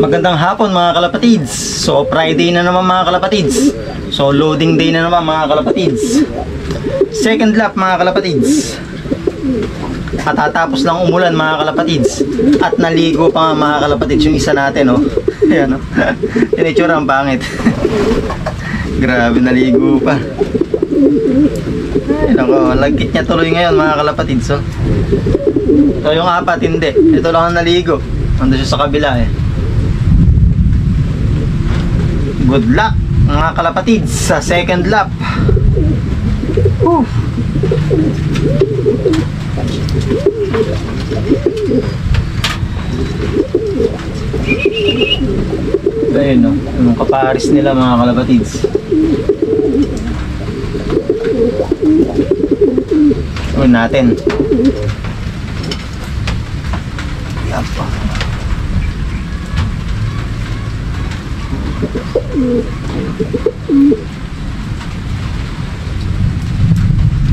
Magandang hapon mga kalapatids. So Friday na naman mga kalapatids. So loading day na naman mga kalapatids. Second lap mga kalapatids. Matatapos lang umulan mga kalapatids. At naligo pa nga mga kalapatids yung isa natin oh. Ayan oh. Tinitsura ang pangit. Grabe, naligo pa. Ay nako, lagkit niya tuloy ngayon mga kalapatids oh. So yung apat hindi. Ito lang ang naligo. Ando siya sa kabila eh. Good luck mga kalapatids sa second lap. Ayun no, yung kaparis nila mga kalapatids. Gawin natin. Yapa.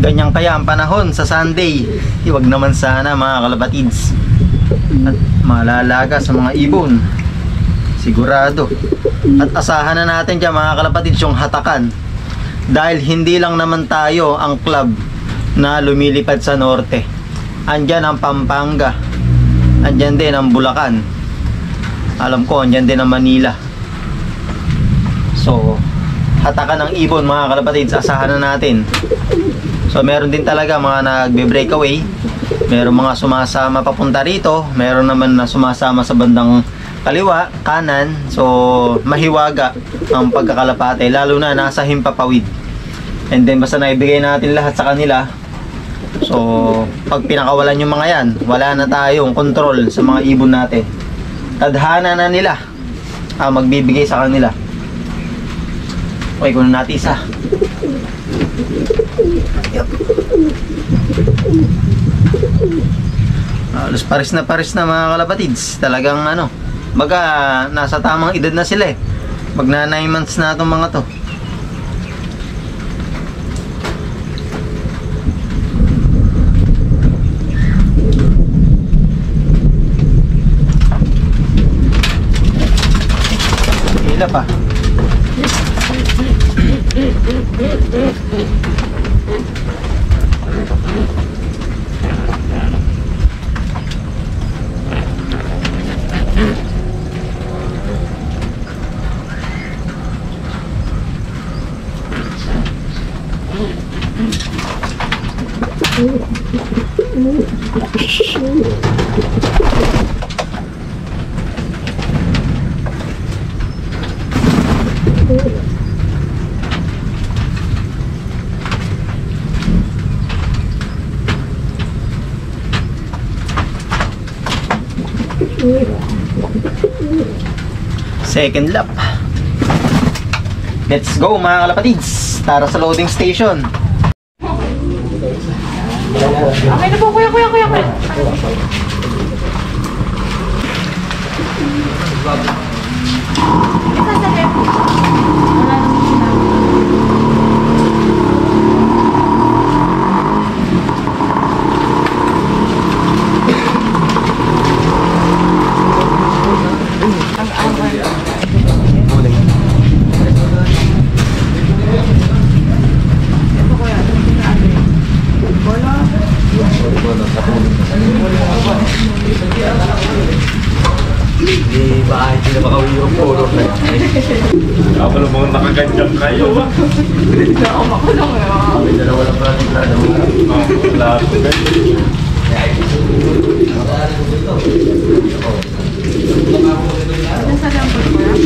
Ganyan kaya ang panahon sa Sunday. Huwag naman sana mga kalapatids. At malalaga sa mga ibon. Sigurado. At asahan na natin dyan mga kalapatids yung hatakan. Dahil hindi lang naman tayo ang club na lumilipad sa norte. Andyan ang Pampanga. Andyan din ang Bulacan. Alam ko andyan din ang Manila. So hatakan ng ibon mga kalapatids, asahan na natin. So meron din talaga mga nagbe-breakaway. Meron mga sumasama papunta rito. Meron naman na sumasama sa bandang kaliwa, kanan. So mahiwaga ang pagkakalapate, lalo na nasa himpapawid. And then basta naibigay natin lahat sa kanila. So pag pinakawalan yung mga yan, wala na tayong control sa mga ibon natin. Tadhana na nila ang magbibigay sa kanila. Okay, kunin natin isa. Yep. Halos pares na mga kalapatids. Talagang ano, baga nasa tamang edad na sila eh. Magna 9 months na itong mga to. Hila pa. Second lap. Let's go mga kalapatids. Tara sa loading station. Okay na po, kuya. Ako lang mga nakaganjang kayo. Ako lang eh. May dalawa lang pala ng plano. Wala ako ganyan. Nasa lambot ko yan?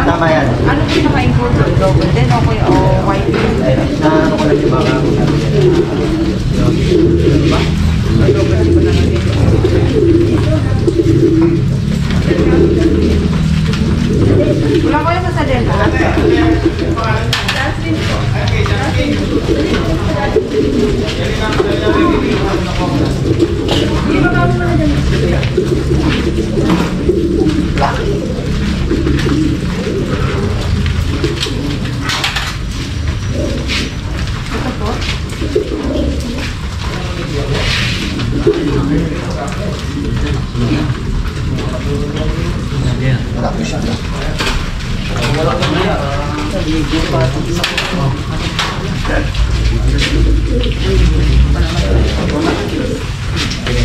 Tama yan. Ano pinaka-important? Global din? Okay, o white? Ano ko lang yung mga Wala ko yung sa Delta. Hindi ba kami mga dyan?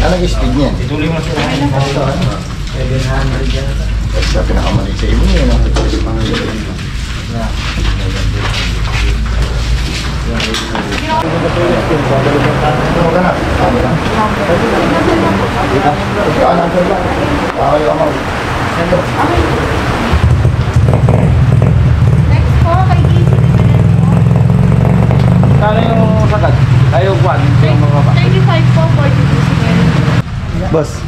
Anong speed niya? Ituloy mo siya. 700 yan. Sa pinakamali sa ibon niya. Next po, kay Casey. Kano yung sagat? Ayaw kwan. Yung mababa. 35 po, 42 siguro. Boss,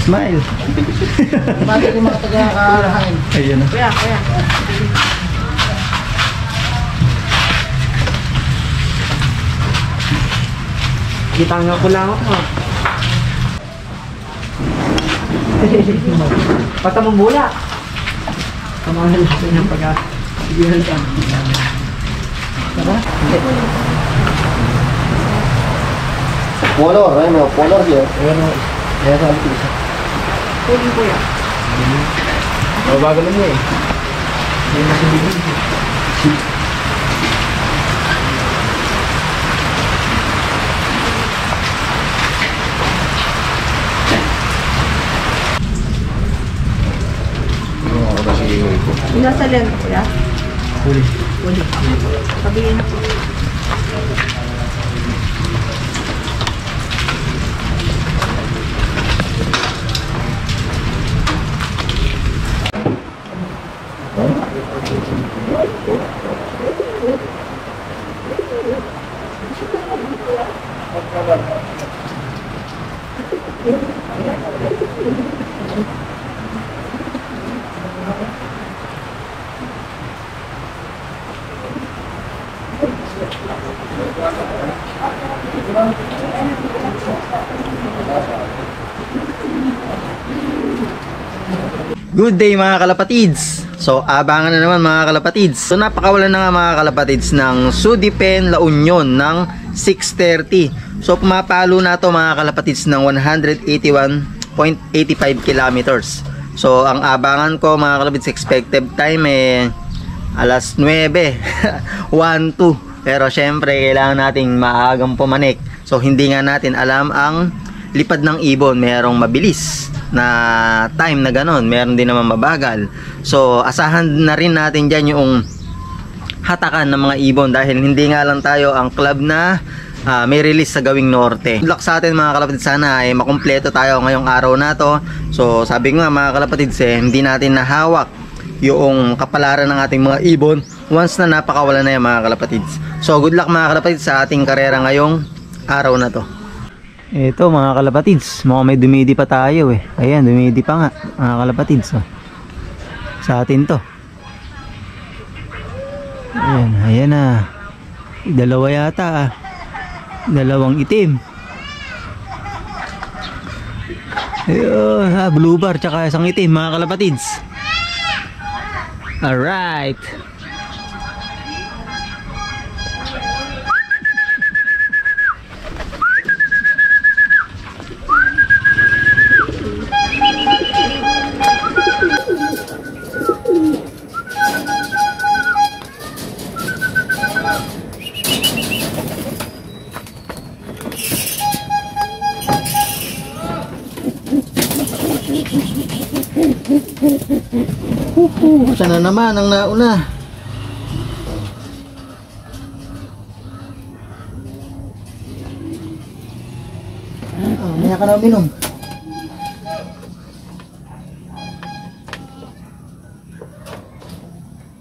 smile. Bakit yung mga taga-karahain? Ayun na. Kuya. Kita nga ko lang ako. Pata mong bula. Kamahan natin ng pag-sigilan ka. Tara? Polor, ay mga polor siya. Kaya sa alit isa. Huli kuya. Mabagal na niya eh. Nasa lens kuya? Huli. Sabihin po. Good day mga kalapatids. So abangan na naman mga kalapatids. So napakawalan na nga mga kalapatids ng Sudipen La Union ng 6:30. So pumapalo na to mga kalapatids ng 181.85 kilometers. So ang abangan ko mga kalapatids, expected time alas 9 1-2. Pero syempre kailangan nating maagang pumanik. So hindi nga natin alam ang lipad ng ibon. Merong mabilis na time na ganon, meron din naman mabagal. So asahan na rin natin dyan yung hatakan ng mga ibon, dahil hindi nga lang tayo ang club na may release sa Gawing Norte. Good luck sa atin mga kalapatid, sana ay makumpleto tayo ngayong araw na to. So sabi nga mga kalapatid, hindi natin nahawak yung kapalaran ng ating mga ibon once na napakawalan na yung mga kalapatid. So good luck mga kalapatid sa ating karera ngayong araw na to. Ito mga kalapatids, mukhang may dumidi pa tayo eh. Ayan, dumidi pa nga mga kalapatids. Sa atin to. Ayan na. Dalawa yata dalawang itim. Ayun, blue bar tsaka isang itim mga kalapatids. Alright. Sana naman ang nauna. Maya ka na uminom.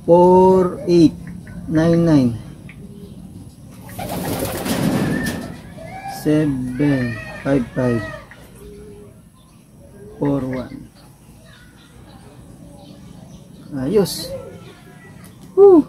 Four, 8, 9, 9, 7, 5, 5, 4, 1. Ayos. Woo.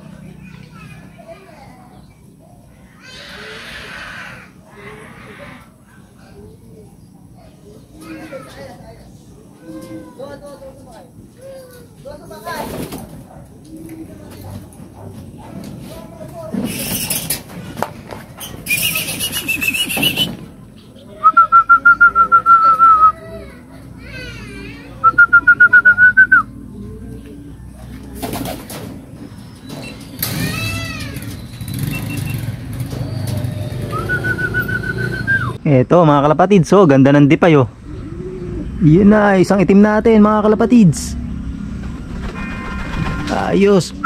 Eto mga kalapatids, so ganda ng dipay oh. Yun na, isang itim natin mga kalapatids. Ayos.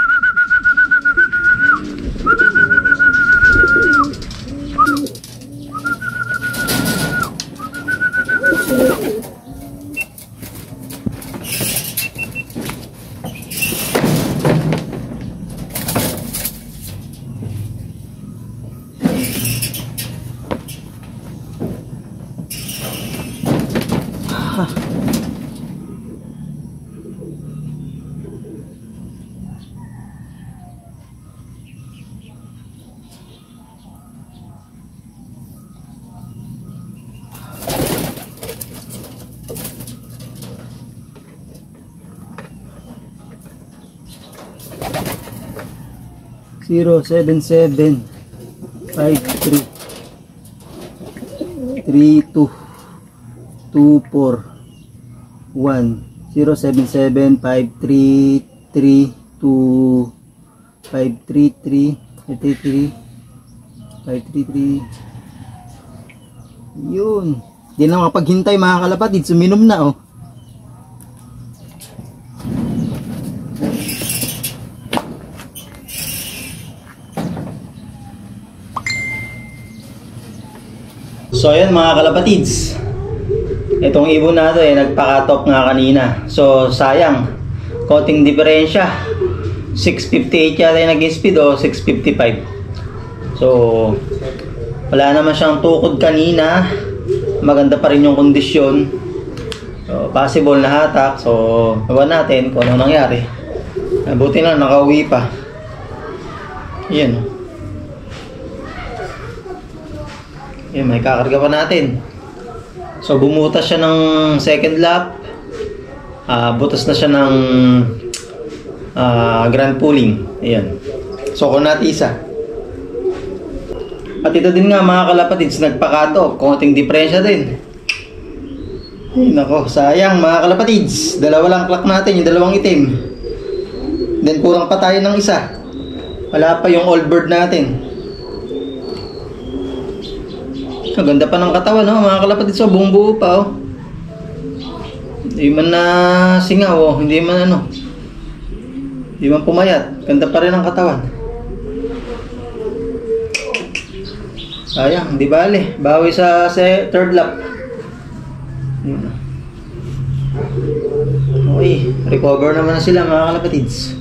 Zero 77 53 32 24 1 077 533 2 533 533 yun. Di na makapaghintay mga kalapatid, suminom na oh. So ayan mga kalapatids, itong ibon natin eh, nagpakatok nga kanina. So sayang, konting diferensya, 658 yata yung naging speed o 655. So wala naman siyang tukod kanina, maganda pa rin yung kondisyon. So possible na hatak. So ewan natin kung ano nangyari. Buti na nakauwi pa. Yan. Yan, may kakarga pa natin. So bumutas siya ng second lap. Butas na siya ng grand pulling. Ayan. So kung natisa. At ito din nga mga kalapatids, nagpakatok. Konting diferensya din. Ay, nako, sayang mga kalapatids. Dalawa lang clock natin, yung dalawang itim. Then kurang pa tayo ng isa. Wala pa yung old bird natin. Ang ganda pa ng katawan, no? Mga kalapatids, so buong buo pa, oh. Hindi man na singaw, oh. Hindi man ano. Hindi man pumayat. Ganda pa rin ang katawan. Sayang, di bale. Bawi sa third lap. Okay, recover naman na sila mga kalapatids.